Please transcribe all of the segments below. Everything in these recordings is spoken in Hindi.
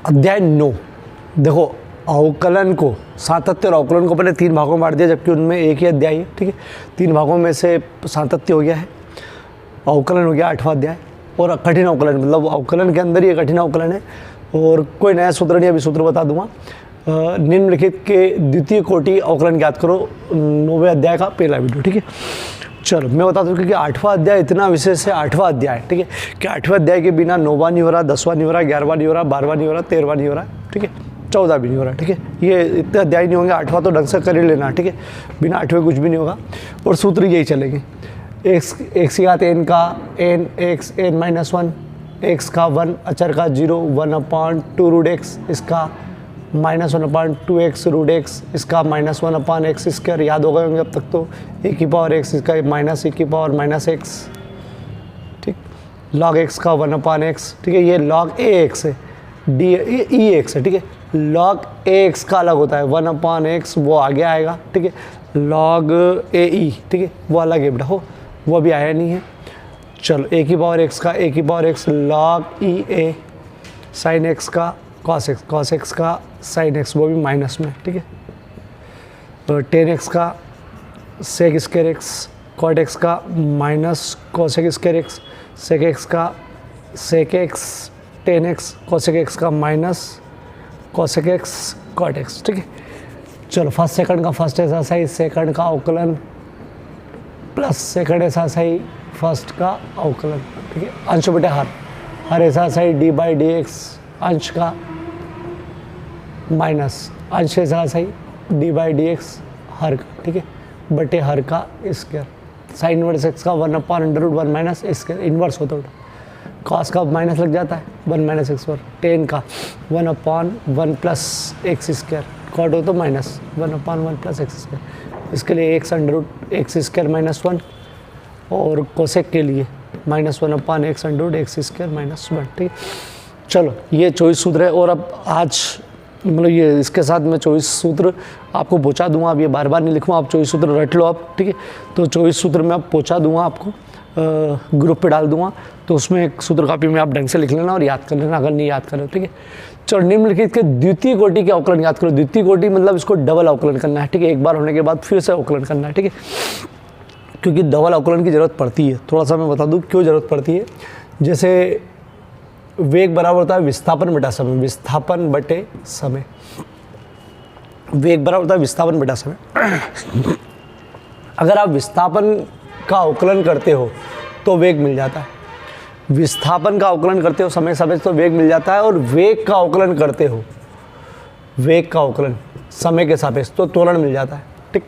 अध्याय 9। देखो अवकलन को, सातत्य और अवकलन को पहले 3 भागों में बांट दिया, जबकि उनमें एक ही अध्याय है। ठीक है, 3 भागों में से सातत्य हो गया है, अवकलन हो गया 8वां अध्याय, और कठिन अवकलन मतलब अवकलन के अंदर ये कठिन अवकलन है। और कोई नया सूत्र नहीं, अभी सूत्र बता दूंगा। निम्नलिखित के द्वितीय कोटि अवकलन ज्ञात करो, 9वें अध्याय का पहला वीडियो। ठीक है, चलो मैं बता दूं कि 8वां अध्याय इतना विशेष है। 8वां अध्याय, ठीक है, कि 8वें अध्याय के बिना 9वां नहीं हो रहा, 10वां नहीं हो रहा, 11वां नहीं हो रहा, 12वां नहीं हो रहा, 13वां नहीं हो रहा, ठीक है, 14 भी नहीं हो रहा। ठीक है, ये इतने अध्याय नहीं होंगे, 8वां तो ढंग से कर ही लेना। ठीक है, बिना 8वें कुछ भी नहीं होगा, और सूत्र यही चलेंगे। एक्स की घात एन का एन एक्स एन -1, एक्स का 1, अचर का 0, 1/2 रूट एक्स, इसका -1/2x रूट एक्स, इसका -1/x स्क्वायर। याद हो गए होंगे अब तक तो, e की पावर x, इसका -e की पावर -x। ठीक, log x का 1/x। ठीक है, ये log ax है, ex है। ठीक है, log ax का अलग होता है, 1/x वो आगे आएगा। ठीक है, log ae, ठीक है, वो अलग है बेटा, हो वो अभी आया नहीं है। चलो a की पावर x का a की power x log ea, sin x का cos x का sin x, वो भी माइनस में। ठीक है, तो 10x का sec square x, cot x का minus cosec square x, sec x का sec x, 10x cosec x का minus cosec x cot x। ठीक है, चलो फर्स्ट सेकंड का फर्स्ट एक्सरसाइज, सेकंड का अवकलन प्लस सेकंड एक्सरसाइज फर्स्ट का अवकलन। ठीक है, अंश बटे हर एक्सरसाइज d/dx, अंश का माइनस अंश एक्सरसाइज d/dx हर का, ठीक है, बटे हर का स्क्वायर। साइन इनवर्स x का 1/√1 माइनस स्क्वायर, इन्वर्स होता है, कॉस का माइनस लग जाता है 1 - x पर, टेन का 1/1 प्लस एक्स स्क्वायर, कॉट हो तो माइनस 1/1 प्लस एक्स स्क्वायर। इसके लिए x स्क्वायर -1, और कोसेक के लिए -1/x स्क्वायर -1। ठीक है, चलो ये 24 सूत्र है। और अब आज मतलब ये इसके साथ मैं 24 सूत्र आपको पहुँचा दूंगा। अब ये बार बार नहीं लिखूँगा, आप 24 सूत्र रट लो आप। ठीक है, तो 24 सूत्र मैं आप पहुँचा दूंगा आपको, ग्रुप पे डाल दूंगा, तो उसमें एक सूत्र कापी में आप ढंग से लिख लेना और याद कर लेना, अगर नहीं याद करो। ठीक है, चलो निम्नलिखित के द्वितीय कोटि के अवकलन याद करो। द्वितीय कोटि मतलब इसको डबल अवकलन करना है। ठीक है, एक बार होने के बाद फिर से अवकलन करना है। ठीक है, क्योंकि डबल अवकलन की ज़रूरत पड़ती है। थोड़ा सा मैं बता दूँ क्यों ज़रूरत पड़ती है। जैसे वेग बराबर होता है विस्थापन बटा समय, विस्थापन बटे समय, वेग बराबर होता है विस्थापन बटा समय। अगर आप विस्थापन का अवकलन करते हो तो वेग मिल जाता है, विस्थापन का अवकलन करते हो समय सापेक्ष तो वेग मिल जाता है, और वेग का अवकलन करते हो, वेग का अवकलन समय के सापेक्ष तो त्वरण मिल जाता है। ठीक,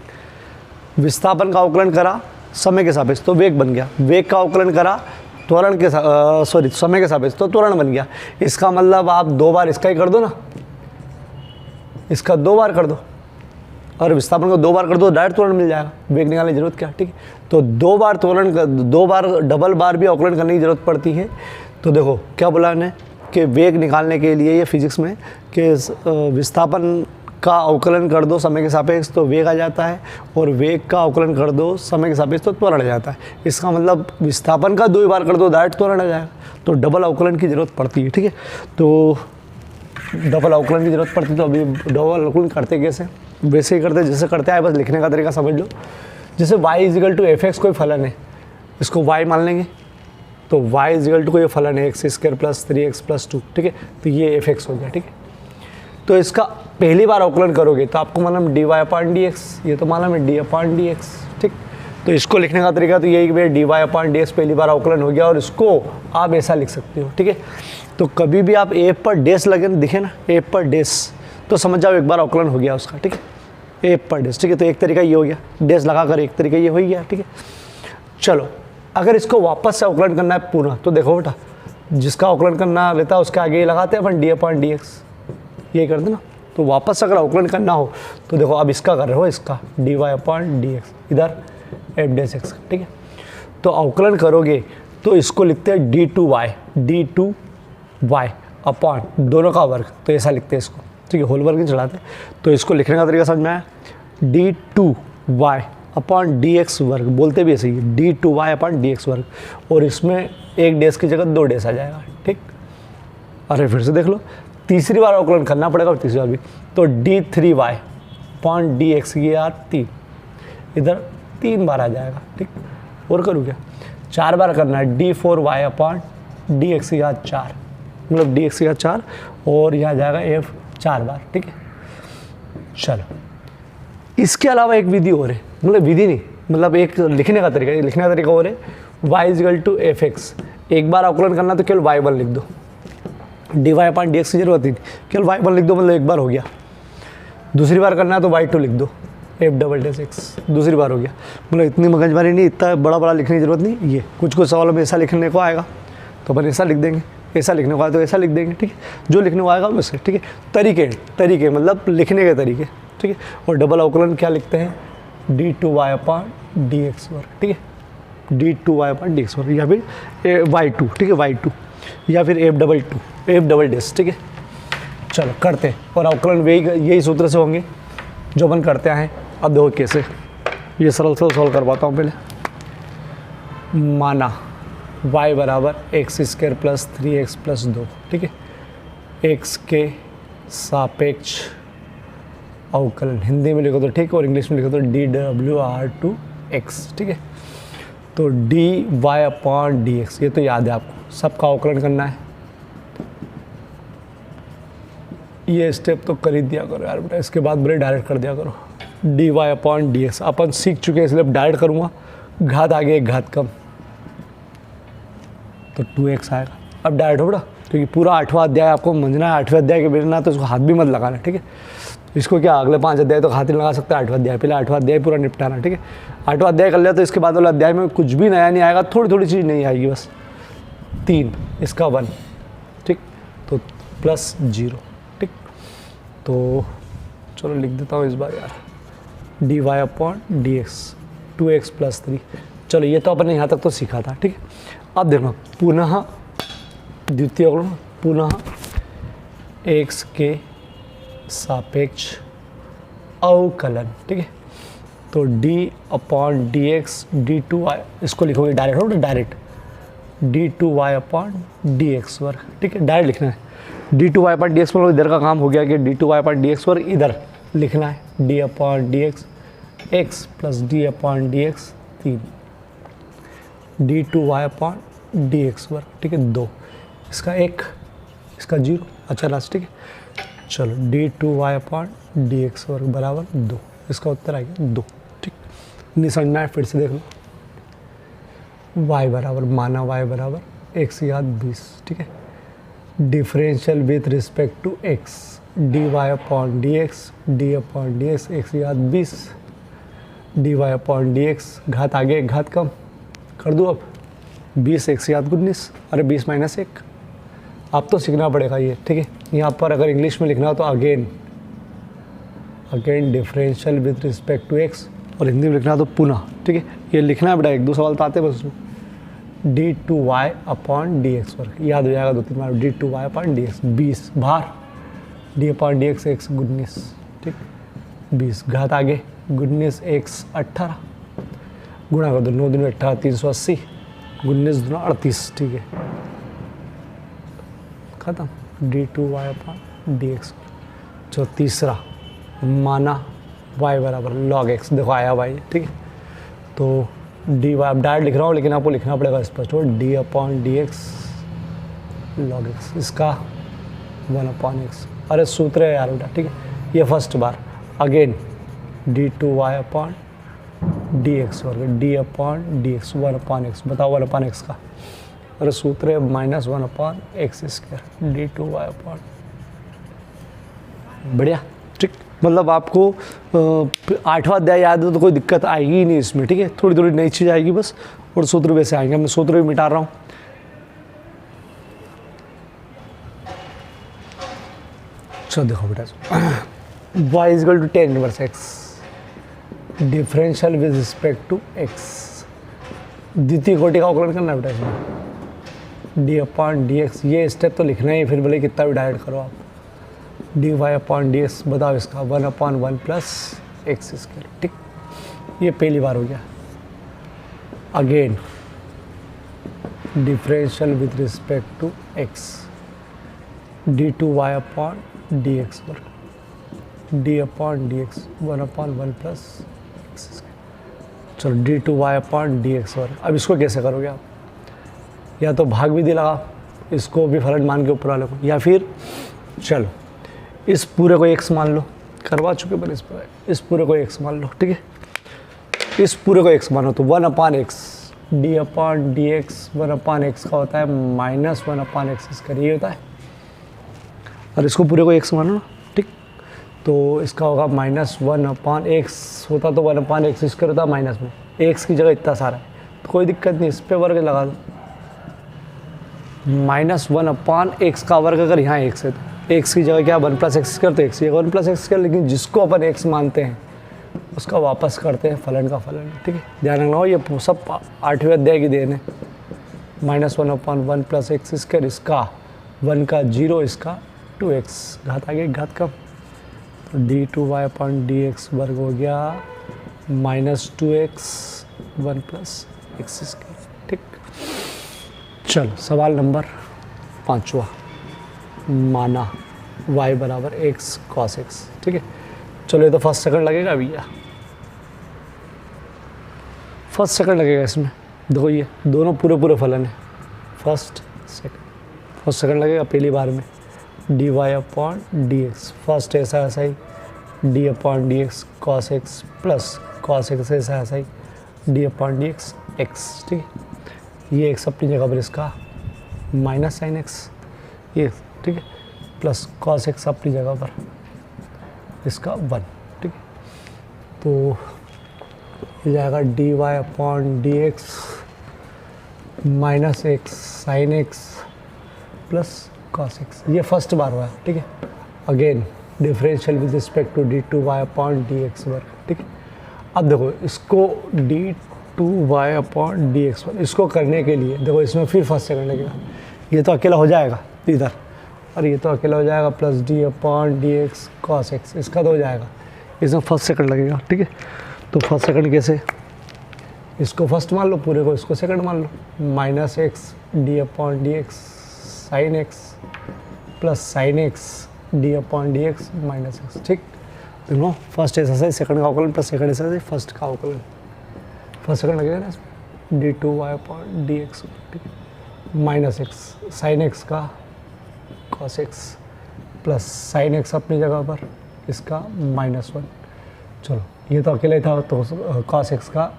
विस्थापन का अवकलन करा समय के सापेक्ष तो वेग बन गया, वेग का अवकलन करा त्वरण के समय के सापेक्ष तो त्वरण बन गया। इसका मतलब आप 2 बार इसका ही कर दो ना, इसका 2 बार कर दो, और विस्थापन को 2 बार कर दो, डायरेक्ट त्वरण मिल जाएगा, वेग निकालने की जरूरत क्या। ठीक है, तो 2 बार त्वरण, 2 बार डबल बार भी अवकलन करने की जरूरत पड़ती है। तो देखो क्या बोला ने कि वेग निकालने के लिए ये फिजिक्स में कि विस्थापन का अवकलन कर दो समय के सापेक्ष तो वेग आ जाता है, और वेग का अवकलन कर दो समय के सापेक्ष तो त्वरण आ जाता है। इसका मतलब विस्थापन का 2 बार कर दो, डायरेक्ट त्वरण आ जाएगा, तो डबल अवकलन की जरूरत पड़ती है। ठीक है, तो डबल अवकलन की जरूरत पड़ती है। तो अभी डबल अवकलन करते कैसे, वैसे ही करते जैसे करते हैं, बस लिखने का तरीका समझ लो। जैसे y = fx कोई फलन है, इसको y मान लेंगे, तो y = कोई फलन है x² + 3x + 2। ठीक है, तो ये fx हो गया। ठीक है, तो इसका पहली बार अवकलन करोगे तो आपको मालूम dy/dx, ये तो मालूम है d/dx। ठीक, तो इसको लिखने का तरीका तो यही कि dy/dx पहली बार अवकलन हो गया, और इसको आप ऐसा लिख सकते हो। ठीक है, तो कभी भी आप a पर डैश लगे दिखे ना, a पर डैश, तो समझ जाओ एक बार अवकलन हो गया उसका। ठीक है, a पर डैश। ठीक है, तो एक तरीका ये हो गया, डैश लगा कर एक तरीका ये हो गया। ठीक है, चलो अगर इसको वापस से अवकलन करना है पूरा, तो देखो बेटा जिसका अवकलन करना रहता है उसके आगे ये लगाते हैं अपन d/dx, ये कर देना। तो वापस अगर अवकलन करना हो तो देखो अब इसका कर रहे हो, इसका dy/dx, इधर f'(x). ठीक है, तो अवकलन करोगे तो इसको लिखते हैं d2y अपॉन दोनों का वर्ग, तो ऐसा लिखते हैं इसको। ठीक है, होल वर्ग नहीं चढ़ाते। तो इसको लिखने का तरीका समझ में आया, d2y अपॉन dx वर्ग, बोलते भी ऐसे ही d2y अपॉन dx वर्ग, और इसमें एक डैश की जगह 2 डैश आ जाएगा। ठीक, अरे फिर से देख लो, तीसरी बार अवकलन करना पड़ेगा और तीसरी बार भी। तो d3y अपॉन डी एक्स की यार 3, इधर 3 बार आ जाएगा, ठीक। और करूँ क्या, 4 बार करना है, d4y अपॉन डी एक्स की यार 4, मतलब डी एक्स की यार 4, और यहाँ जाएगा f 4 बार, ठीक है। चलो, इसके अलावा एक विधि और है, मतलब विधि नहीं, मतलब एक लिखने का तरीका और है, y is equal to f x. एक बार अवकलन करना तो केवल y1 लिख दो, d y upon D x की जरूरत नहीं, केवल y1 लिख दो, मतलब एक बार हो गया। दूसरी बार करना है तो y2 लिख दो, एफ डबल डैश एक्स, दूसरी बार हो गया। मतलब इतनी मगजमारी नहीं, इतना बड़ा लिखने की जरूरत नहीं। ये कुछ सवालों में ऐसा लिखने को आएगा तो अपन ऐसा लिख देंगे, ऐसा लिखने को आएगा तो ऐसा लिख देंगे, ठीक है। जो लिखने को आएगा वैसे, ठीक है। तरीके मतलब लिखने के तरीके, ठीक है। और डबल अवकलन क्या लिखते हैं, d2y अपॉन डी एक्स वर्ग, ठीक है, d2y अपॉन डी एक्स वर्ग, या फिर y2, ठीक है, y2, या फिर एफ डबल डैश, ठीक है। चलो करते हैं, और अवकलन यही सूत्र से होंगे जो अपन करते हैं। अब देखो कैसे, ये सरल सॉल्व करवाता हूँ पहले। माना y बराबर x square plus 3x plus 2, ठीक है, x के सापेक्ष अवकलन, हिंदी में लिखो तो ठीक, और इंग्लिश में लिखो तो dWr2x, ठीक है। तो dy अपॉन dx, ये तो याद है आपको, सबका अवकलन करना है। ये स्टेप तो कर ही दिया करो यार बेटा, इसके बाद मेरे डायरेक्ट कर दिया करो। dy अपॉन dx अपन सीख चुके हैं, इसलिए डायरेक्ट करूँगा, घात आगे घात कम, तो 2x आएगा। अब डायरेक्ट हो बेटा, क्योंकि पूरा 8वां अध्याय आपको समझना है। 8वें अध्याय के बिना तो इसको हाथ भी मत लगाना, ठीक है। इसको क्या अगले 5 अध्याय तो हाथ ही लगा सकते हैं, 8वां अध्याय, पहले 8वां अध्याय पूरा निपटाना, ठीक है। 8वां अध्याय कर लिया तो इसके बाद वाला अध्याय में कुछ भी नया नहीं आएगा, थोड़ी चीज़ नहीं आएगी बस। 3 इसका 1, ठीक, तो प्लस 0, ठीक। तो चलो लिख देता हूँ इस बार यार, dy upon D x 2x plus 3। चलो ये तो अपन ने यहाँ तक तो सीखा था, ठीक है। अब देखो पुनः द्वितीय अवकलन, पुनः x के सापेक्ष अवकलन, ठीक है। तो d upon D x d2y, इसको लिखोगे डायरेक्ट, हो direct d2y upon D X वर्ग, ठीक है, डायरेक्ट लिखना है। d2y अपॉन डी एक्स वर्ग, इधर का काम हो गया कि d2y अपॉन डी एक्स वर्ग इधर लिखना है, d upon D x x plus d upon D x 3, d2y upon D X वर्ग, ठीक है, 2, इसका 1, इसका 0, अच्छा लास्ट, ठीक है। चलो d2y अपॉन डी एक्स वर्ग बराबर 2, इसका उत्तर आ गया 2, ठीक। नहीं समझना है फिर से देख लो। y बराबर, माना y बराबर x याद 20, ठीक है, differential with respect to x, dy upon D x, d upon D x, x याद 20, dy अपॉन डी एक्स, घात आगे घात कम कर दूँ। अब 20 x याद 19, अरे 20 माइनस 1, आप तो सीखना पड़ेगा ये, ठीक है। यहाँ पर अगर इंग्लिश में लिखना हो तो again differential with respect to x, और हिंदी में लिखना तो पुनः, ठीक है। ये लिखना है बेटा, 1-2 सवाल तो आते हैं बस उसमें। d2y अपॉन डी एक्स वर्ग याद हो जाएगा 2-3 बार, d2y अपॉन डी एक्स 20 बाहर, d अपॉन डी एक्स 19, ठीक, 20 घात आगे 19 x 18, गुणा कर दो, 9 दिन में 18, 380, 19 दुना 38, ठीक है, खत्म। d2y upon D x. जो तीसरा माना y बराबर log x, देखो आया y, ठीक है। तो dy, अब डायरेक्ट लिख रहा हूँ लेकिन आपको लिखना पड़ेगा स्पष्ट, d upon D x log x, इसका 1 अपॉन x, अरे सूत्र है यार बेटा, ठीक है। ये फर्स्ट बार, again d2y upon D X वर्ग, d upon D X 1 upon X, बताओ 1 अपॉन एक्स का, अरे सूत्र है -1 upon x square, d2y upon, बढ़िया, ठीक। मतलब आपको 8वां अध्याय याद हो तो कोई दिक्कत आएगी ही नहीं इसमें, ठीक है। थोड़ी नई चीज़ आएगी बस, और सूत्र वैसे आएंगे, मैं सूत्र भी मिटा रहा हूँ। चलो देखो बेटा, y is equal to tan inverse x, differential with respect to x, द्वितीय कोटि का अवकलन करना है बेटा इसमें, d अपॉन डी एक्स, ये स्टेप तो लिखना ही, फिर भले कितना भी डायरेक्ट करो आप। dy अपॉन डी एक्स, बताओ इसका 1 अपॉन 1 प्लस एक्स स्क्वायर, ठीक। ये पहली बार हो गया। Again differential with respect to x, D two Y upon D X वर्ग, D upon D X 1/1 plus X square. चलो D two Y upon D X वर्ग। अब इसको कैसे करोगे आप, या तो भाग विधि लगा, इसको भी फलन मान के ऊपर वाले को, या फिर चलो इस पूरे को एक्स मान लो, करवा चुके पर इस पूरे को एक्स मान लो, ठीक है। इस पूरे को एक्स मानो तो 1/x D upon D x 1/x का होता है -1/x इसका ये होता है, और इसको पूरे को एक्स मानो ना, ठीक। तो इसका होगा -1/x होता तो 1/x इसका होता माइनस में, एक्स की जगह इतना सारा है तो कोई दिक्कत नहीं, इस पर वर्ग लगा दो। -1/x का वर्ग अगर यहाँ एक्स है तो एक्स की जगह क्या 1 + x करते एक्स, 1 + x कर, लेकिन जिसको अपन एक्स मानते हैं उसका वापस करते हैं फलन का फलन, ठीक है। ध्यान रखना हो ये सब 8वें अध्याय की देन है। -1/1 + x², इसका 1 का 0, इसका 2x, घात आगे घात कम, तो d2y अपॉन dx वर्ग हो गया -2x 1 + x², ठीक। चलो सवाल नंबर 5वां, माना y बराबर x cos x, ठीक है। चलो ये तो फर्स्ट सेकंड लगेगा भैया, फर्स्ट सेकंड लगेगा इसमें, देखो ये दोनों पूरे फलन है, फर्स्ट सेकंड लगेगा पहली बार में, dy अपॉन dx, फर्स्ट ऐसा ऐसा ही d upon dx cos x plus cos x ऐसा ऐसा ही d अपॉन dx x, ठीक है। ये x अपनी जगह पर, इसका माइनस साइन x, ये ठीक है, प्लस cos x अपनी जगह पर, इसका 1, ठीक है। तो ये जाएगा dy upon dx -x sin x plus cos x, ये फर्स्ट बार हुआ है, ठीक है। Again differential with respect to d2y upon dx वर्ग, ठीक है। अब देखो इसको d2y अपॉन dx वर्ग, इसको करने के लिए देखो इसमें फिर फर्स्ट सेकंड लगेगा, ये तो अकेला हो जाएगा इधर, और ये तो अकेला हो जाएगा plus d upon dx cos x, इसका तो हो जाएगा, इसमें फर्स्ट सेकंड लगेगा, ठीक है। तो फर्स्ट सेकंड कैसे, इसको फर्स्ट मान लो पूरे को, इसको सेकंड मान लो, -x d upon dx sin x plus sin x d upon dx -x, ठीक। देखो फर्स्ट ऐसा सही, सेकंड का अवकलन प्लस सेकंड ऐसा सही, फर्स्ट का अवकलन, फर्स्ट सेकंड लगेगा ना इसमें, d2y अपॉन dx, ठीक है, -x sin x का cos x plus sin x अपनी जगह पर, इसका -1। चलो ये तो अकेले था तो cos x का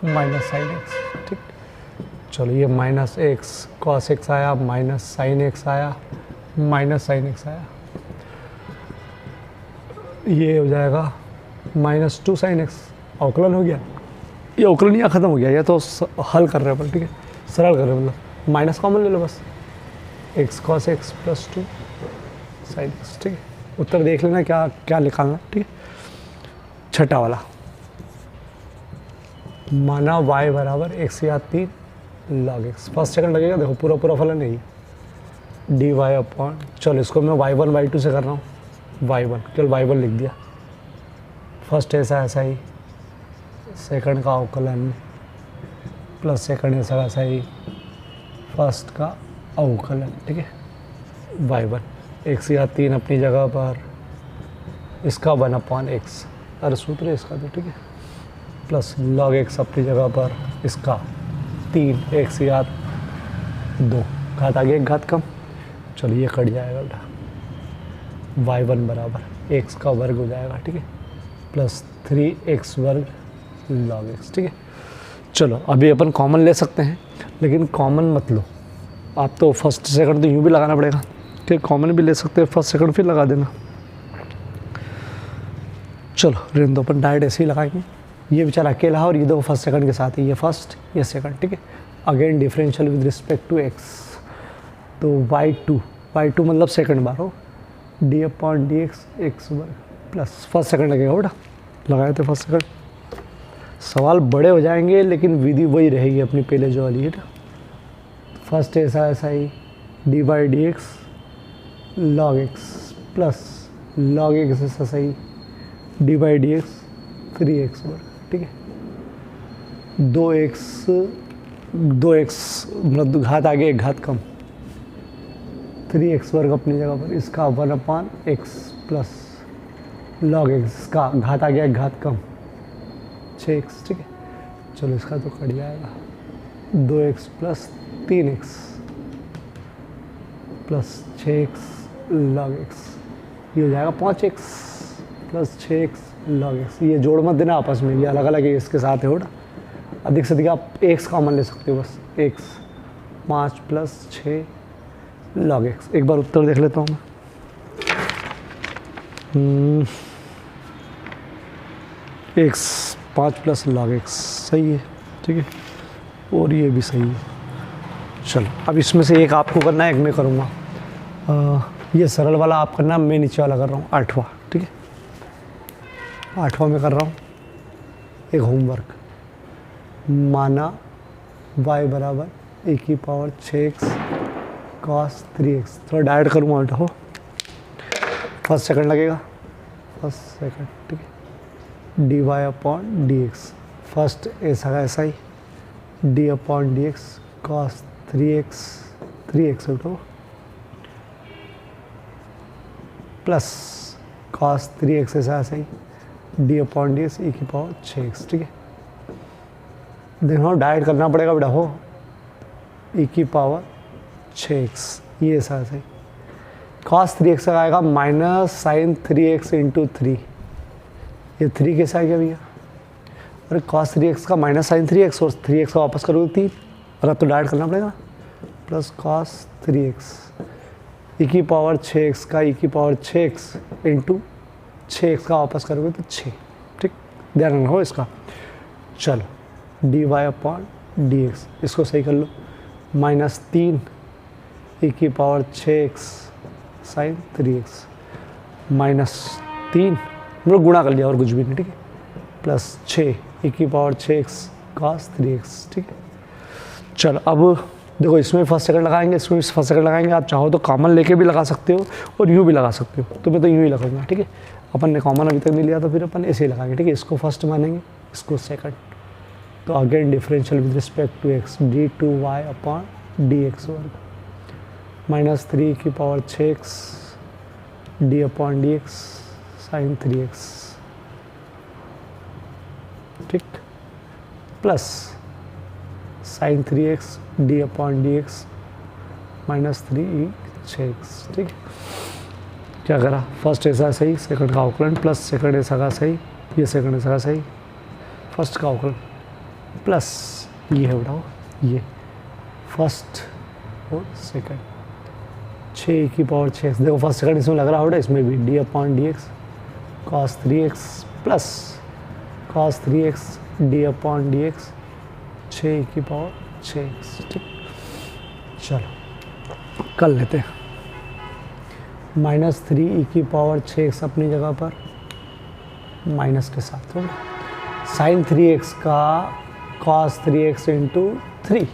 -sin x, ठीक। चलो ये -x cos x आया, -sin x आया, -sin x आया, ये हो जाएगा -2 sin x, अवकलन हो गया, ये अवकलन यहाँ ख़त्म हो गया, ये तो हल कर रहे हैं अपन, ठीक है, सरल कर रहे हैं, मतलब माइनस कॉमन ले लो बस, x cos x plus 2 sin x, ठीक है। उत्तर देख लेना क्या क्या निकालना, ठीक है। छठा वाला, माना y बराबर x या 3 log x, फर्स्ट सेकंड लगेगा, देखो पूरा फलन है ये, dy अपॉन, चलो इसको मैं y1 y2 से कर रहा हूँ, y1 केवल y1 लिख दिया, फर्स्ट ऐसा ऐसा ही, सेकंड का अवकलन प्लस सेकंड ऐसा ऐसा ही, फर्स्ट का अवकलन, ठीक है, y1 x या 3 अपनी जगह पर, इसका 1/x, अरे सूत्र है इसका तो, ठीक है, प्लस log x अपनी जगह पर, इसका 3x या 2, घात आगे एक घात कम, चलो ये कट जाएगा बेटा, y1 बराबर x का वर्ग हो जाएगा, ठीक है, प्लस 3x वर्ग log x, ठीक है। चलो अभी अपन कॉमन ले सकते हैं, लेकिन कॉमन मत लो आप, तो फर्स्ट सेकंड तो यूँ भी लगाना पड़ेगा, कि कॉमन भी ले सकते हैं, फर्स्ट सेकंड फिर लगा देना। चलो रहने दो, अपन डायरेक्ट ऐसे ही लगाएंगे, ये बेचारा अकेला है और ये दो फर्स्ट सेकंड के साथ ही, ये फर्स्ट ये सेकंड, ठीक है। Again differential with respect to x, तो y2 मतलब सेकंड बार हो, d अपॉन dx x वर्ग प्लस फर्स्ट सेकंड लगेगा बेटा, लगाए थे फर्स्ट सेकंड। सवाल बड़े हो जाएंगे लेकिन विधि वही रहेगी अपनी पहले जो वाली है ना, फर्स्ट ऐसा ऐसा ही D by D X log X plus log X ऐसा सही D by D x 3x वर्ग, ठीक है। 2x मतलब घात आगे एक घात कम, 3x वर्ग अपनी जगह पर, इसका 1/x प्लस log x, इसका घात आ गया, घात कम 6x, ठीक है। चलो इसका तो कट जाएगा, 2x plus 3x plus 6x log x, ये हो जाएगा 5x plus 6x log x। ये जोड़ मत देना आपस में, ये अलग अलग है, इसके साथ है होगा। अधिक से अधिक आप x कॉमन ले सकते हो, बस x 5 प्लस 6 log x। एक बार उत्तर देख लेता हूँ मैं। x 5 प्लस log x सही है, ठीक है, और ये भी सही है। चलो अब इसमें से एक आपको करना है, एक मैं करूँगा। ये सरल वाला आप करना, मैं नीचे वाला कर रहा हूँ, 8वां, ठीक है। 8वां में कर रहा हूँ एक होमवर्क। माना y बराबर e की पावर 6x cos 3x, थोड़ा डायरेक्ट करूँगा उल्टा हो, फर्स्ट सेकंड लगेगा, फर्स्ट सेकंड, ठीक है। dy अपॉन dx, फर्स्ट ऐसा का ऐसा ही, d upon dx cos 3x उल्टा प्लस cos 3x ऐसा ऐसा ही, d अपॉन dx e की पावर 6x, ठीक है। देखो डायरेक्ट करना पड़ेगा बेटा हो, e की पावर 6x, ये ऐसा ऐसा ही, cos 3x आएगा माइनस साइन 3x इंटू 3, ये 3 कैसा आ गया भैया, अरे cos 3x का माइनस साइन 3x और 3x का वापस करोगे 3, और अब तो डायरेक्ट करना पड़ेगा, प्लस cos 3x e की पावर 6x का e की पावर 6x इंटू 6x का वापस करोगे तो 6, ठीक, ध्यान रखो इसका। चलो dy अपॉन dx, इसको सही कर लो, माइनस 3 e की power 6x sine 3x minus 3, मतलब गुणा कर लिया और कुछ भी नहीं, ठीक है, प्लस 6 e की पावर 6x cos 3x, ठीक है। चलो अब देखो इसमें फर्स्ट सेकंड लगाएंगे, इसमें फर्स्ट सेकंड लगाएंगे, आप चाहो तो कॉमन लेके भी लगा सकते हो और यूँ भी लगा सकते हो, तो मैं तो यूँ ही लगाऊंगा, ठीक है। अपन ने कॉमन अभी तक नहीं लिया तो फिर अपन ऐसे ही लगाएंगे, ठीक है। इसको फर्स्ट मानेंगे, इसको सेकंड, तो again differential with respect to x, d2y upon dx वर्ग माइनस 3 की power 6x d upon dx sine 3x, ठीक, plus sine 3x d upon dx minus 3 6x, ठीक है। क्या करा, फर्स्ट ऐसा सही, सेकंड का अवकलन, प्लस सेकंड ऐसा का सही, ये सेकंड ऐसा का सही, फर्स्ट का अवकलन, प्लस ये है उठाओ, ये फर्स्ट और सेकंड, 6 की पावर 6x, देखो फर्स्ट सेकंड इसमें लग रहा होगा, इसमें भी d upon dx cos 3x plus cos 3x d upon dx 6 की पावर 6x, ठीक। चलो कर लेते हैं, माइनस 3 की पावर 6x अपनी जगह पर माइनस के साथ होगा, साइन 3x का cos 3x इंटू 3,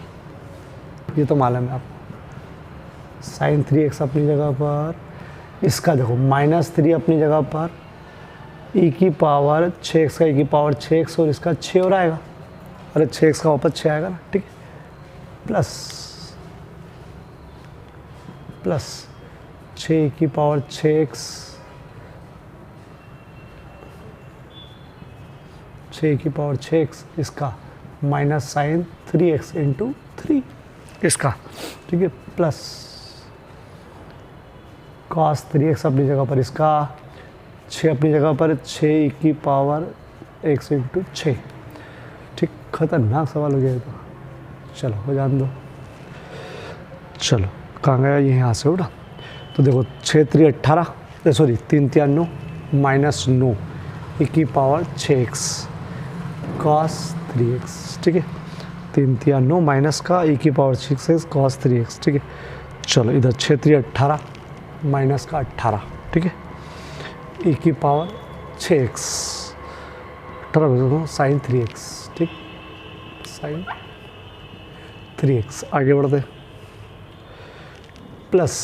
ये तो मालूम है आपको, साइन 3x अपनी जगह पर, इसका देखो माइनस 3 अपनी जगह पर, e की पावर 6x का e की पावर 6x और इसका 6 और आएगा, अरे 6x का वापस 6 आएगा ना, ठीक, प्लस 6 की पावर 6x, 6 की पावर 6x, इसका माइनस साइन 3x इंटू 3 इसका, ठीक है, प्लस cos 3x अपनी जगह पर, इसका 6 अपनी जगह पर, 6 की पावर x इंटू 6, ठीक। खतरनाक सवाल हो गया तो, चलो हो जान दो। चलो कहाँ गया ये, यहाँ से उठा, तो देखो 6 3 18, सॉरी 3 3 9 माइनस 9 e की पावर 6x cos 3x, ठीक है, 3 3 9 माइनस का e की पावर 6x cos 3x, ठीक है। चलो इधर 6 3 18 माइनस का 18, ठीक है, e की पावर 6x 18 साइन 3x, ठीक, साइन 3x, आगे बढ़ते, प्लस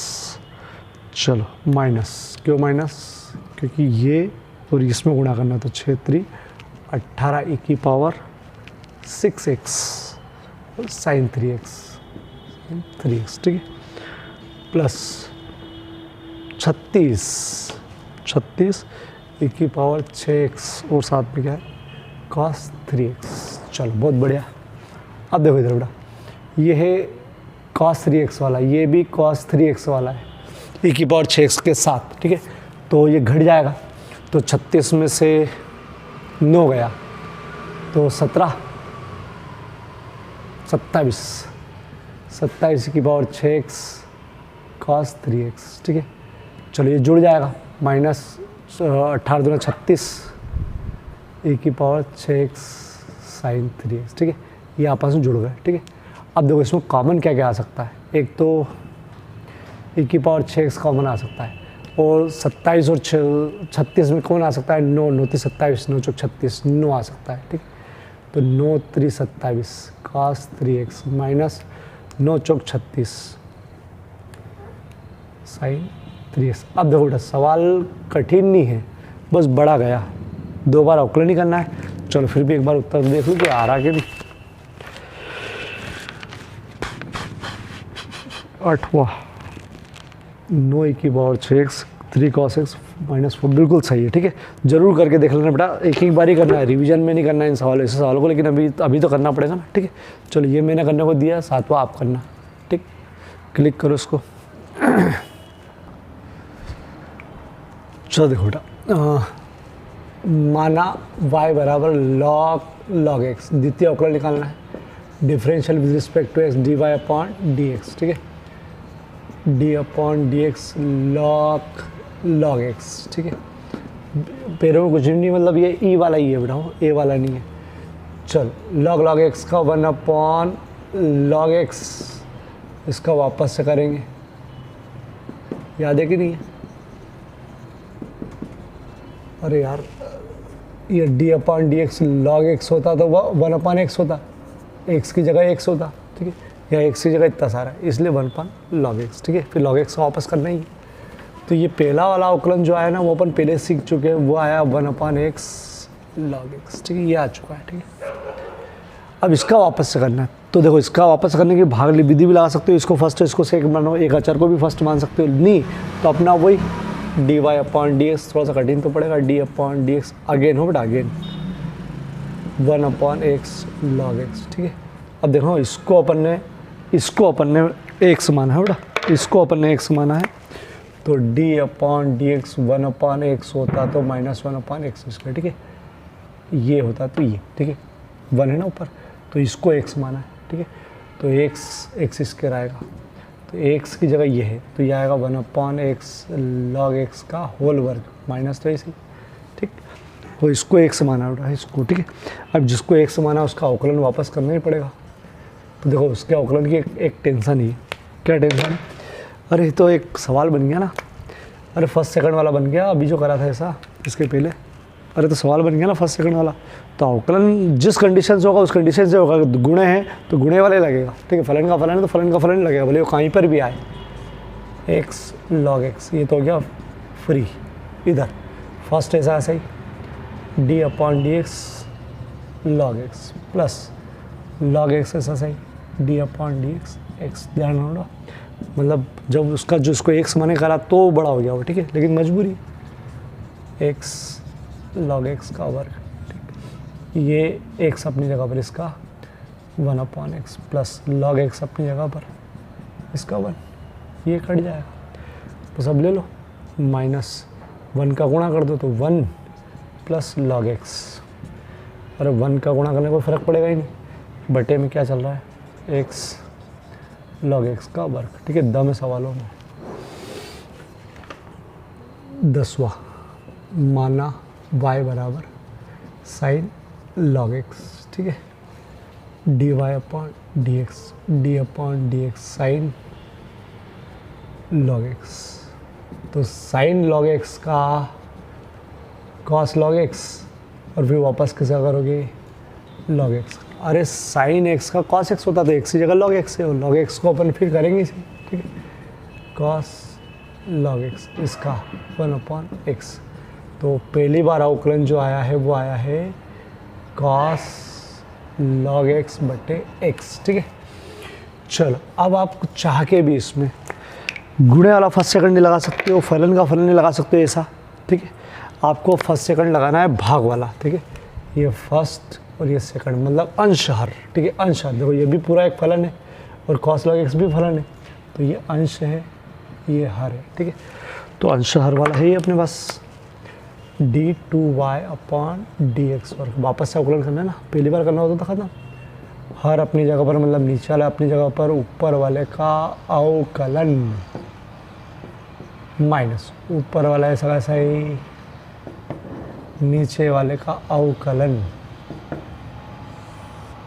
चलो माइनस, क्यों माइनस, क्योंकि ये और इसमें गुणा करना, तो 6 3 18 e की पावर 6x साइन 3x, ठीक है, प्लस 36 36 e की पावर 6x और साथ में क्या है cos 3x। चलो बहुत बढ़िया। अब देखो इधर बेटा, ये है cos 3x वाला, ये भी cos 3x वाला है e की पावर 6x के साथ, ठीक है। तो ये घट जाएगा, तो 36 में से 9 गया तो 17 27 27 की पावर 6x cos 3x, ठीक है। चलो ये जुड़ जाएगा, माइनस 18 दूना 36 e की पावर 6x sin 3x, ठीक है। ये आपस में जुड़ गए, ठीक है। अब देखो इसमें कॉमन क्या क्या आ सकता है, एक तो e की पावर 6x कॉमन आ सकता है, और 27 और 36 में कौन आ सकता है 9 9 3 27 9 चौक 36 9 आ सकता है, ठीक। तो 9 3 27 cos 3x माइनस 9 चौक 36 sin 3x। अब देखो बेटा सवाल कठिन नहीं है, बस बड़ा गया, 2 बार अवकलन ही करना है। चलो फिर भी एक बार उत्तर देख लूँ कि आ रहा कि नहीं। 8वां 9 e की power 6x 3 cos x minus 4 बिल्कुल सही है, ठीक है। जरूर करके देख लेना बेटा, एक बार ही करना है, रिवीजन में नहीं करना है इन सवालों ऐसे सवालों को, लेकिन अभी तो करना पड़ेगा ना, ठीक है। चलो ये मैंने करने को दिया, 7वां आप करना, ठीक। क्लिक करो इसको। चलो देखो बेटा, माना y बराबर log x, द्वितीय अवकलन निकालना है, differential with respect to x dy upon dx, ठीक है। d upon dx log x, ठीक है। पैरों में कुछ नहीं, मतलब ये e वाला ही है बेटा, a वाला नहीं है। चल log x का 1 अपॉन log x, इसका वापस से करेंगे, याद है कि नहीं है? अरे यार ये d upon dx log x होता तो वह 1 अपॉन x होता, x की जगह x होता, ठीक है। या x की जगह इतना सारा, इसलिए 1 अपॉन log x, ठीक है। फिर log x का वापस करना ही। तो ये पहला वाला अवकलन जो आया ना वो अपन पहले सीख चुके हैं, वो आया 1 अपॉन x log x, ठीक है। ये आ चुका है, ठीक है। अब इसका वापस से करना है, तो देखो इसका वापस करने की भाग विधि भी लगा सकते हो, इसको फर्स्ट इसको सेकंड मानो, एक अचर को भी फर्स्ट मान सकते हो, नहीं तो अपना वही dy अपॉन dx, थोड़ा सा कठिन तो पड़ेगा, d अपॉन dx अगेन हो बेटा, again 1 upon x log x, ठीक है। अब देखो इसको अपन ने x माना है बेटा, इसको अपन ने x माना है, तो d upon dx 1 upon x होता तो माइनस 1 अपॉन x स्क्वायर, ठीक है। ये होता तो ये, ठीक है, 1 है ना ऊपर, तो इसको x माना है, ठीक है। तो x स्क्वायर आएगा, तो x की जगह ये है, तो ये आएगा 1 अपॉन x log x का होल वर्ग, माइनस तो ऐसे ही, ठीक। तो इसको x माना बेटा, इसको, ठीक है। अब जिसको x माना उसका अवकलन वापस करना ही पड़ेगा। तो देखो उसके अवकलन की एक टेंशन ही है। क्या टेंशन है? अरे तो एक सवाल बन गया ना, अरे फर्स्ट सेकंड वाला बन गया, अभी जो करा था ऐसा इसके पहले, अरे तो सवाल बन गया ना फर्स्ट सेकंड वाला। तो अवकलन जिस कंडीशन से होगा उस कंडीशन से होगा, गुणे हैं तो गुणे वाले लगेगा, ठीक है। फलन का फलन है तो फलन का फलन लगेगा, भले वो कहीं पर भी आए। x log x, ये तो हो गया फ्री, इधर फर्स्ट ऐसा ऐसा ही d upon dx log x plus log x ऐसा सही d अपॉन dx x, ध्यान रखना, मतलब जब उसका जो उसको x माने करा तो बड़ा हो गया वो, ठीक है। लेकिन मजबूरी x log x का वर्ग, ठीक। ये x अपनी जगह पर, इसका 1 upon x plus log x अपनी जगह पर, इसका 1, ये कट जाएगा तो सब ले लो, माइनस 1 का गुणा कर दो तो 1 प्लस log x, अरे 1 का गुणा करने को फ़र्क पड़ेगा ही नहीं, बटे में क्या चल रहा है x log x का वर्ग, ठीक है। दम सवालों में 10वां माना y बराबर साइन log x, ठीक है, dy upon D x sine log x, तो साइन log x का cos log x और फिर वापस कैसा करोगे log x। अरे साइन x का cos x होता तो x की जगह log x है, और log x को अपन फिर करेंगे इसे, ठीक है, cos log x इसका 1 अपॉन x। तो पहली बार अवकलन जो आया है वो आया है cos log x बटे x, ठीक है। चलो अब आप चाह के भी इसमें गुणे वाला फर्स्ट सेकंड नहीं लगा सकते हो, फलन का फलन नहीं लगा सकते हो ऐसा, ठीक है। आपको फर्स्ट सेकंड लगाना है भाग वाला, ठीक है। ये फर्स्ट और ये सेकंड मतलब अंश हर, ठीक है। अंश हर, देखो ये भी पूरा एक फलन है और कॉस लॉग एक्स भी फलन है, तो ये अंश है, ये हर है, ठीक है। तो अंश हर वाला है ये अपने पास d2y/dx वर्ग। वापस से अवकलन करना है ना, पहली बार करना होता था खत्म। हर अपनी जगह पर मतलब नीचे वाला अपनी जगह पर, ऊपर वाले का अवकलन माइनस ऊपर वाला ऐसा वैसा ही नीचे वाले का अवकलन,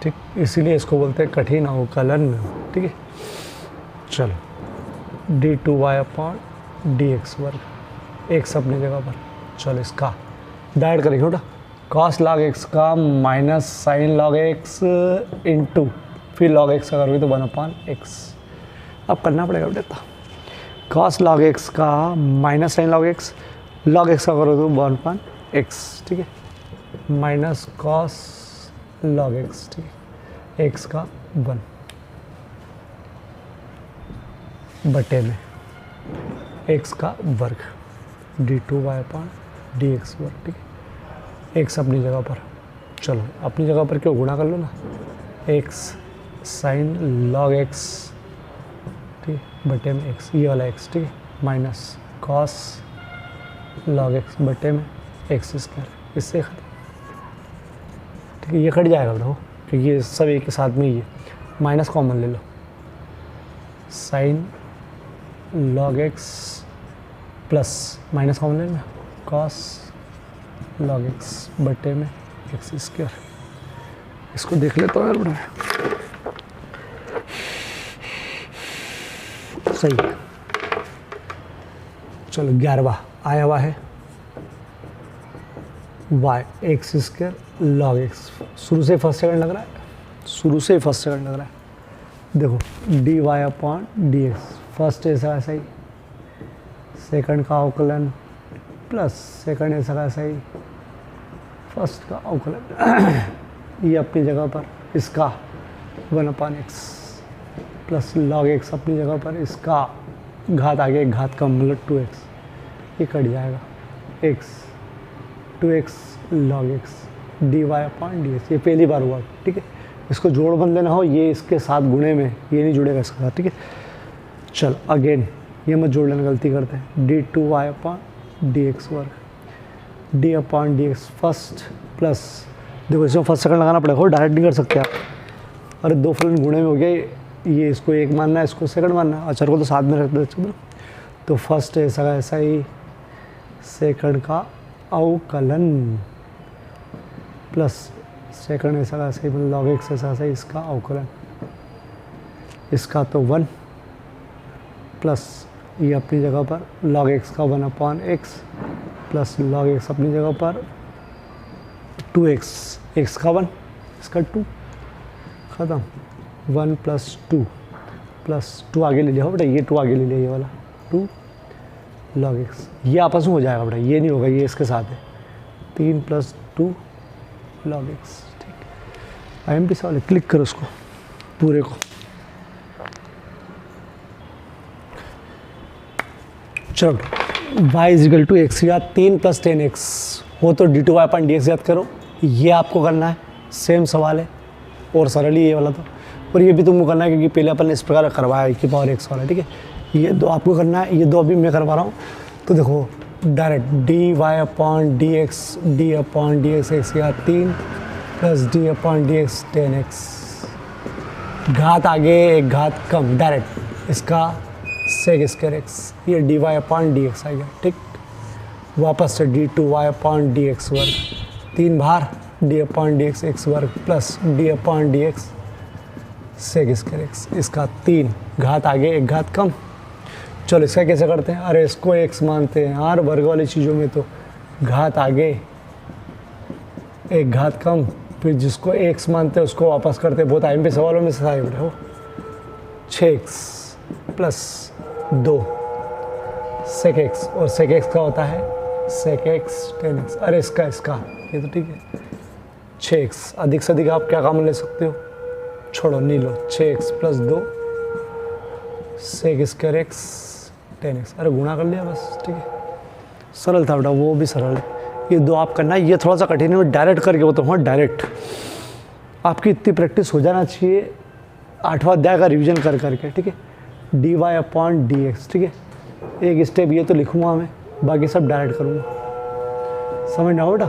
ठीक। इसीलिए इसको बोलते हैं कठिन अवकलन, ठीक है। चलो d2y/dx वर्ग, एक्स अपनी जगह पर। चलो इसका डायरेक्ट करेंगे बेटा, कॉस लॉग एक्स का minus sign log x into फिर लॉग एक्स का करोगे तो 1/x। अब करना पड़ेगा बेटा, कॉस लॉग एक्स का minus sign log x, log x का करोगे तो 1/x, ठीक है। माइनस कॉस लॉग एक्स, ठीक है, एक्स का 1 बटे में एक्स का वर्ग d2y/dx वर्ग, ठीक है। एक्स अपनी जगह पर, चलो अपनी जगह पर क्यों, गुणा कर लो ना, एक्स साइन लॉग एक्स, ठीक है, बटे में एक्स, ये वाला एक्स, ठीक है, माइनस कॉस लॉग एक्स बटे में एक्स स्क्वायर, इससे खत्म, ठीक है। ये कट जाएगा बेटा, क्योंकि ये सब एक के साथ में ही है। माइनस कॉमन ले लो, sine log X plus minus common ले लो, कॉस लॉग एक्स बटे में एक्स स्क्वायर। इसको देख लेता हूँ यार बेटा, सही। चलो 11वां आया हुआ है, y x square log x. शुरू से फर्स्ट सेकंड लग रहा है, शुरू से फर्स्ट सेकंड लग रहा है। देखो dy/dx, फर्स्ट ऐसा ऐसा ही, सेकंड का अवकलन प्लस सेकंड ऐसा ऐसा ही, फर्स्ट का अवकलन ये अपनी जगह पर, इसका 1/x प्लस लॉग एक्स अपनी जगह पर, इसका घात आगे घात का मतलब 2x, ये कट जाएगा, x 2x log x dy/dx। ये पहली बार हुआ, ठीक है। इसको जोड़ बन देना हो, ये इसके साथ गुणे में, ये नहीं जुड़ेगा इसके साथ, ठीक है। चल अगेन ये मत जोड़ लेना, गलती करते हैं। d2y/dx वर्ग d/dx फर्स्ट प्लस, देखो इसमें फर्स्ट सेकंड लगाना पड़ेगा, डायरेक्ट नहीं कर सकते आप। अरे दो फलन गुणे में हो गया, ये इसको एक मानना है, इसको सेकंड मानना है, अचर को तो साथ में रख दो। तो फर्स्ट ऐसा ऐसा ही, सेकंड का अवकलन प्लस सेकंड ऐसा ऐसा ही, मतलब लॉग एक्स ऐसा ऐसा ही, इसका अवकलन, इसका तो 1 प्लस ये अपनी जगह पर लॉग एक्स का 1/x प्लस लॉग एक्स अपनी जगह पर 2x, एक्स का 1 इसका 2, ख़त्म। 1 + 2 प्लस 2 आगे ले लिया हो बेटा, ये 2 आगे ले लिया, ये वाला 2 लॉग एक्स, ये आपस में हो जाएगा बेटा, ये नहीं होगा, ये इसके साथ है। 3 + 2 लॉग एक्स, ठीक। IMP सवाल है, क्लिक करो उसको पूरे को। चलो y = x या 3 + 10x हो तो d2y/dx याद करो, ये आपको करना है, सेम सवाल है और सरल ही ये वाला तो, और ये भी तुमको करना है क्योंकि पहले अपन ने इस प्रकार करवाया e⁻x वाला, ठीक है। ये दो आपको करना है, ये दो अभी मैं करवा रहा हूँ। तो देखो डायरेक्ट dy/dx x या 3 + d/dx 10x, घात आगे एक घात कम, डायरेक्ट इसका sec स्क्वायर x, ये dy/dx आ गया, ठीक। वापस से d2y/dx वर्ग, 3 बार d/dx x वर्ग plus d/dx sec square x, इसका 3 घात आगे एक घात कम। चलो इसका कैसे करते हैं, अरे इसको x मानते हैं यार, वर्ग वाली चीज़ों में तो घात आगे एक घात कम, फिर जिसको x मानते हैं उसको वापस करते हैं। बहुत IMP सवालों में से आए बेटे हो। 6x + 2 sec x, और sec x का होता है sec x 10x, अरे इसका ये तो ठीक है। 6x अधिक से अधिक आप क्या काम ले सकते हो, छोड़ो नहीं लो, 6x + 2 sec square x 10x, अरे गुणा कर लिया बस, ठीक है, सरल था बेटा, वो भी सरल है। ये दो आप करना, ये थोड़ा सा कठिन है, डायरेक्ट करके बताऊँगा, डायरेक्ट आपकी इतनी प्रैक्टिस हो जाना चाहिए 8वां अध्याय का रिवीजन कर करके, ठीक है। dy/dx, ठीक है, एक स्टेप ये तो लिखूंगा मैं, बाकी सब डायरेक्ट करूँगा, समझ ना हो बेटा।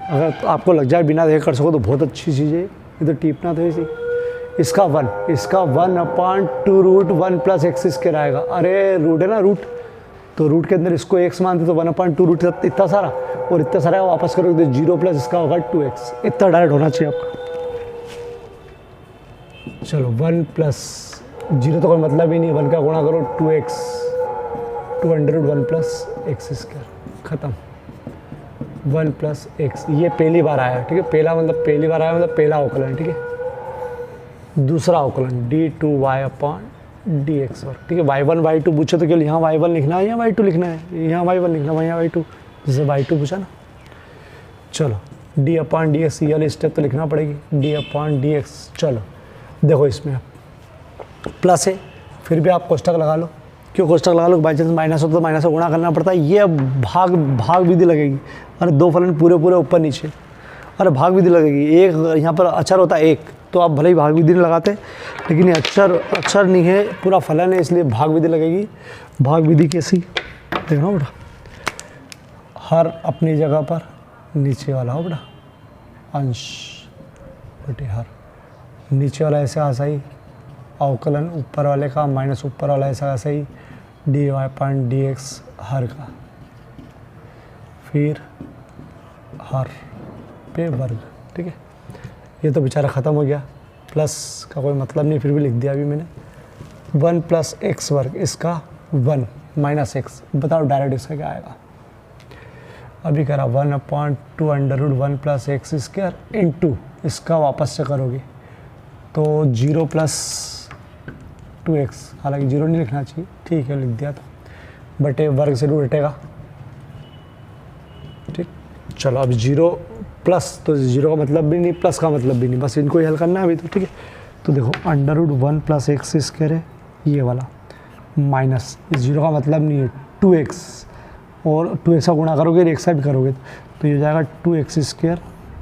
अगर तो आपको लग जाए बिना देखे कर सको तो बहुत अच्छी चीज़ है, ये तो टीपना तो इसी। इसका 1/2 रूट 1 + x² आएगा, अरे रूट है ना, रूट, तो रूट के अंदर इसको x मानते तो 1/2 रूट इतना सारा, और इतना सारा वापस करोगे तो 0 प्लस इसका होगा 2x, इतना डायरेक्ट होना चाहिए आपका। चलो 1 + 0 तो कोई मतलब ही नहीं, 1 का गुणा करो 2x, 2√1 + x², ख़त्म। 1 + x, ये पहली बार आया, ठीक है, पहला मतलब पहली बार आया, मतलब पहला अवकलन, ठीक है। दूसरा अवकलन d2y/dx, ठीक है। y1 y2 पूछे तो केवल यहाँ y1 लिखना है या y2 लिखना है, यहाँ y1 लिखना है, यहाँ y2, जैसे y2 पूछा ना। चलो d/dx, ये वाली स्टेप तो लिखना पड़ेगी, d/dx। चलो देखो इसमें प्लस है, फिर भी आप कोष्टक लगा लो, क्यों कोष्टक लगा लो, बाई चांस माइनस हो तो माइनस से गुणा करना पड़ता है, ये भाग विधि लगेगी। अरे दो फलन पूरे ऊपर नीचे, अरे भाग विधि लगेगी। एक यहाँ पर अक्षर होता है एक, तो आप भले ही भाग विधि नहीं लगाते, लेकिन ये अक्षर नहीं है, पूरा फलन है, इसलिए भाग विधि लगेगी। भाग विधि कैसी देखना बेटा, हर अपनी जगह पर नीचे वाला हो बेटा, अंश बटे हर, नीचे वाला ऐसे ऐसा ही, अवकलन ऊपर वाले का माइनस ऊपर वाला ऐसा ऐसा ही, dy/dx हर का, फिर हर पे वर्ग, ठीक है। ये तो बेचारा ख़त्म हो गया, प्लस का कोई मतलब नहीं, फिर भी लिख दिया अभी मैंने। 1 + x², इसका 1 - x, बताओ डायरेक्ट इसका क्या आएगा। अभी करा 1/2√1 + x² इंटू, इसका वापस से करोगे तो 0 + 2x, हालांकि 0 नहीं लिखना चाहिए, ठीक है लिख दिया, तो बटे वर्ग से रूट हटेगा, ठीक। चलो अब 0 प्लस, तो 0 का मतलब भी नहीं, प्लस का मतलब भी नहीं, बस इनको ही हल करना है अभी तो, ठीक है। तो देखो √1 + x² है ये वाला, माइनस, इस 0 का मतलब नहीं है 2x, और 2x का गुणा करोगे एक साइड करोगे तो ये हो जाएगा 2x²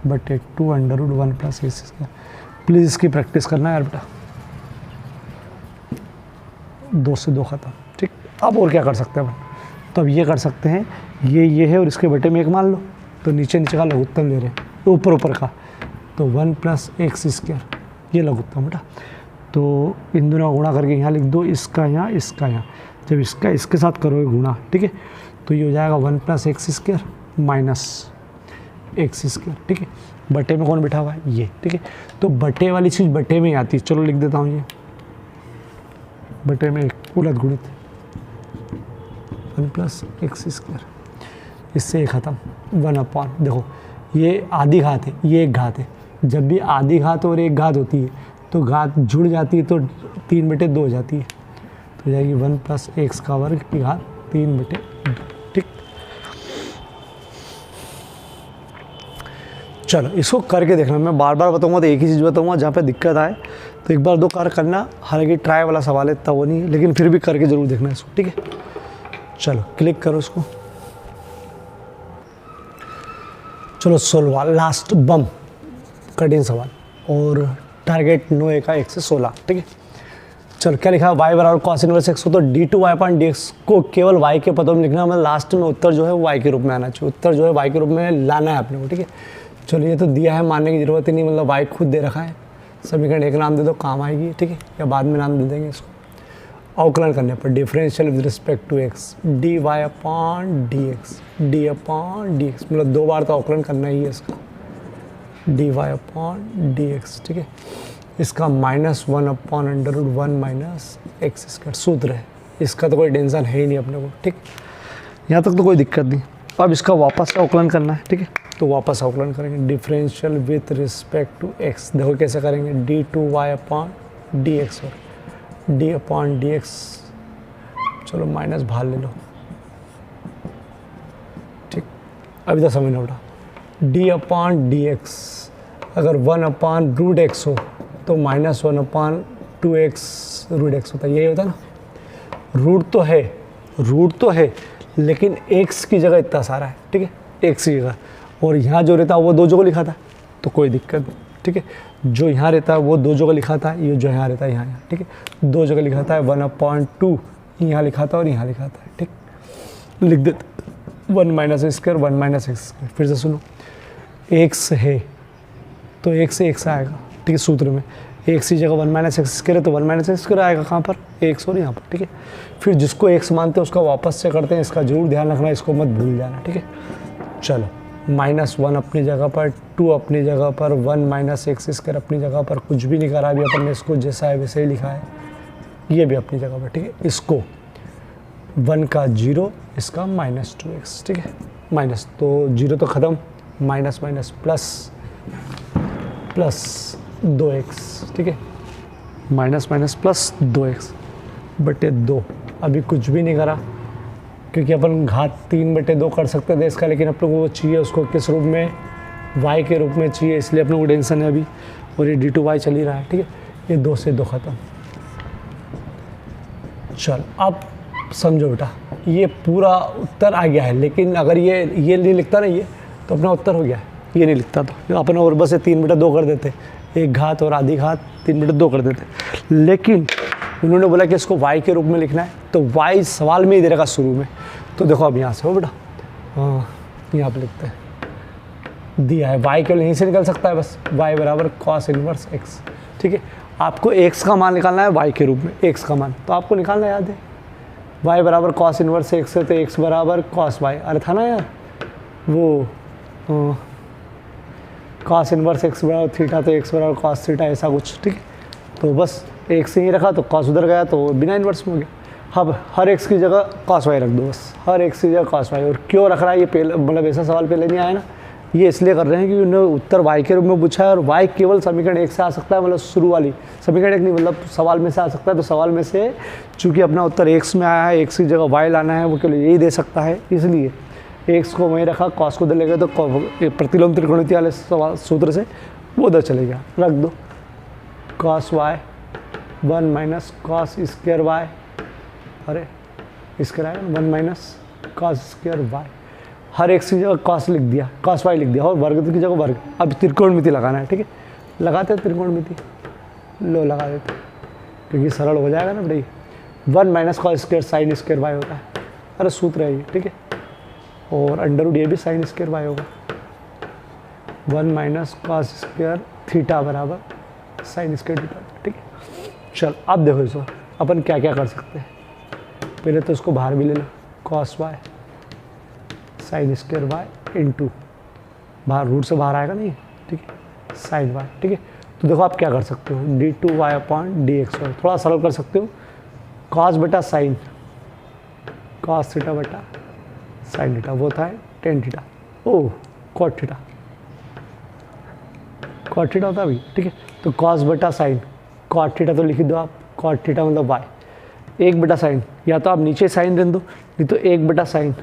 बटे 2√1 + x²। प्लीज़ इसकी प्रैक्टिस करना यार बेटा, 2 से 2 ख़त्म, ठीक। अब और क्या कर सकते हैं अपन, तो अब ये कर सकते हैं, ये है और इसके बटे में 1 मान लो, तो नीचे का लघुत्तम ले रहे हैं, तो ऊपर का, तो 1 + x², ये लघुत्तम बेटा। तो इन दोनों का गुणा करके यहाँ लिख दो, इसका यहाँ, इसका यहाँ, जब इसका इसके साथ करोगे गुणा, ठीक है, तो ये हो जाएगा 1 + x² - x², ठीक है। बटे में कौन बैठा हुआ है, ये, ठीक है। तो बटे वाली चीज़ बटे में आती है, चलो लिख देता हूँ, ये बटे में उलट गुणित 1 + x², इससे ये ख़त्म, 1/, देखो ये आधी घात है, ये एक घात है, जब भी आधी घात और एक घात होती है तो घात जुड़ जाती है, तो 3/2 हो जाती है, तो हो जाएगी 1 + x² की घात 3/2, ठीक। चलो इसको करके देखना, मैं बार बार बताऊंगा तो एक ही चीज़ बताऊंगा, जहाँ पे दिक्कत आए तो एक बार 2 कार्य करना, हालांकि ट्राई वाला सवाल है इतना वो नहीं है, लेकिन फिर भी करके ज़रूर देखना इसको, ठीक है। चलो क्लिक करो इसको, चलो 16 लास्ट बम कठिन सवाल, और टारगेट 9 का 1 से 16, ठीक है। चलो क्या लिखा है, y = cos इनवर्स x हो तो d2y/dx को केवल y के पदों में लिखना, मतलब लास्ट में उत्तर जो है वो y के रूप में आना चाहिए, उत्तर जो है y के रूप में लाना है अपने को, ठीक है। चलो ये तो दिया है, मानने की जरूरत ही नहीं, मतलब y खुद दे रखा है, समीकरण एक नाम दे दो काम आएगी, ठीक है, या बाद में नाम दे देंगे इसको। अवकलन करने पर differential with respect to x, dy/dx, d/dx, मतलब 2 बार तो अवकलन करना ही है इसका, dy/dx, ठीक है। इसका -1/√1 - x², सूत्र है, इसका तो कोई टेंशन है ही नहीं अपने को, ठीक। यहाँ तक तो कोई दिक्कत नहीं। अब इसका वापस से अवकलन करना है, ठीक है, तो वापस अवकलन करेंगे, differential with respect to x, देखो कैसे करेंगे, d2y/dx और d/dx, चलो माइनस बाहर ले लो, ठीक। अभी तो समझना बेटा, d/dx अगर 1/√x हो तो -1/2x√x होता है, यही होता है ना, रूट तो है लेकिन x की जगह इतना सारा है, ठीक है, x की जगह, और यहाँ जो रहता है वो 2 जगह लिखा था, तो कोई दिक्कत नहीं, ठीक है। जो यहाँ रहता है वो 2 जगह लिखा था, ये जो यहाँ रहता है यहाँ, ठीक है, 2 जगह लिखा था, 1/2 यहाँ लिखा था और यहाँ लिखा था, ठीक, लिख देते 1 minus x square 1 minus x square. फिर से सुनो, x है तो x से x आएगा, ठीक है, सूत्र में x की जगह 1 माइनस एक्स स्क्वायर है तो 1 माइनस एक्स स्क्वायर आएगा, कहाँ पर, x और यहाँ पर, ठीक है। फिर जिसको x मानते हैं उसका वापस से करते हैं, इसका जरूर ध्यान रखना, इसको मत भूल जाना, ठीक है। चलो, -1 अपनी जगह पर, 2 अपनी जगह पर, 1 माइनस एक्स स्क्वायर अपनी जगह पर, कुछ भी नहीं करा अभी अपन ने, इसको जैसा है वैसे ही लिखा है, ये भी अपनी जगह पर, ठीक है। इसको 1 का 0, इसका -2x, ठीक है, माइनस तो 0 तो ख़त्म, माइनस माइनस प्लस 2x, ठीक है, माइनस माइनस प्लस 2x बटे 2। अभी कुछ भी नहीं करा क्योंकि अपन घात 3/2 कर सकते थे इसका, लेकिन अपने को वो चाहिए, उसको किस रूप में, y के रूप में चाहिए, इसलिए अपने को टेंशन है अभी, और ये d2y चल ही रहा है, ठीक है। ये 2 से 2 ख़त्म। चल अब समझो बेटा, ये पूरा उत्तर आ गया है, लेकिन अगर ये नहीं लिखता ना ये, तो अपना उत्तर हो गया है, ये नहीं लिखता तो अपन और बस 3/2 कर देते, एक घात और आधी घात 3/2 कर देते। लेकिन उन्होंने बोला कि इसको y के रूप में लिखना है, तो y सवाल में ही दे रखा शुरू में, तो देखो अब यहाँ से हो बेटा, यहाँ पे लिखते हैं, दिया है y केवल यहीं से निकल सकता है बस, y बराबर cos इनवर्स x, ठीक है। आपको x का मान निकालना है y के रूप में, x का मान तो आपको निकालना याद है, y बराबर cos इनवर्स x है तो x बराबर cos y, अरे था ना यार वो cos इनवर्स x बराबर थीटा तो x बराबर cos थीटा, ऐसा कुछ, ठीक है। तो बस एक से ही रखा तो cos उधर गया तो बिना इन्वर्स में हो गया। अब हर x की जगह cos y रख दो, बस हर x की जगह cos y। और क्यों रख रहा है ये, पहले मतलब ऐसा सवाल पहले नहीं आया ना, ये इसलिए कर रहे हैं कि उन्होंने उत्तर y के रूप में पूछा है, और y केवल समीकरण 1 से आ सकता है, मतलब शुरू वाली समीकरण 1 नहीं, मतलब सवाल में से आ सकता है। तो सवाल में से चूँकि अपना उत्तर x में आया है, x की जगह y लाना है, वो केवल यही दे सकता है, इसलिए x को वहीं रखा, cos को उधर ले गए, तो प्रतिलोम त्रिकोणमिति वाले सूत्र से वो उधर चले गया, रख दो cos y 1 minus cos square y, अरे स्क्वायर आएगा 1 माइनस cos स्क्वायर y, हर एक की जगह cos लिख दिया, cos y लिख दिया, और वर्ग की जगह वर्ग। अब त्रिकोणमिति लगाना है, ठीक है, लगाते हैं त्रिकोणमिति, लो लगा देते क्योंकि सरल हो जाएगा ना भाई। 1 minus cos square sine square y होता है, अरे सूत्र है ये, ठीक है, और अंडर ये भी साइन स्क्वायर y होगा, 1 माइनस cos स्क्वायर थीटा बराबर साइन स्क्वायर थीटा, ठीक है। चल अब देखो इसको अपन क्या क्या कर सकते हैं, पहले तो इसको बाहर भी ले लो, cos y sine square y into, बाहर रूट से बाहर आएगा नहीं, ठीक है, साइन y, ठीक है। तो देखो आप क्या कर सकते हो, d2y अपॉन dxy, थोड़ा सरल कर सकते हो, cos बटा साइन, cos थीटा बटा साइन थीटा, वो था टेन थीटा, ओह cot थीटा, cot थीटा होता है अभी, ठीक है। तो cos बटा साइन, cot थीटा तो लिख दो आप, cot थीटा मतलब y, 1 बटा साइन, या तो आप नीचे साइन रख दो, नहीं तो 1 बटा साइन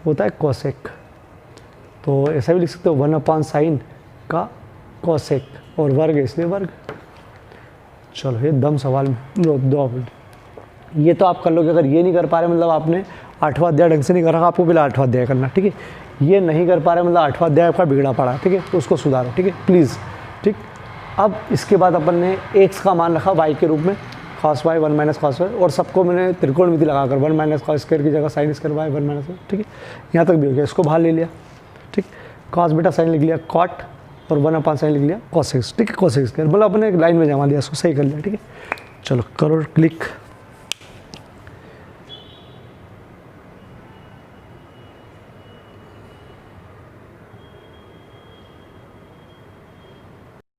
होता है कोसेक, तो ऐसा भी लिख सकते हो 1 अपॉन साइन का कोसेक, और वर्ग इसलिए वर्ग। चलो ये दम सवाल में दो, ये तो आप कर लोगे। अगर ये नहीं कर पा रहे, मतलब आपने 8वां अध्याय ढंग से नहीं कर रखा, आपको पहले 8वां अध्याय करना, ठीक है। ये नहीं कर पा रहे मतलब 8वां अध्याय आपका बिगड़ा पड़ा है, ठीक है, तो उसको सुधारो, ठीक है प्लीज़, ठीक। अब इसके बाद अपन ने x का मान रखा y के रूप में, cos y 1 minus cos y, और सबको मैंने त्रिकोणमिति लगाकर 1 माइनस cos स्क्वायर की जगह साइन स्क्वायर y 1 माइनस, ठीक है, यहाँ तक भी हो गया। इसको बाहर ले लिया, ठीक, cos बेटा साइन लिख लिया cot, और 1 अपॉन साइन लिख लिया cos x, ठीक है, cos x स्क्वायर, मतलब अपने एक लाइन में जमा दिया, इसको सही कर लिया, ठीक है। चलो करो क्लिक।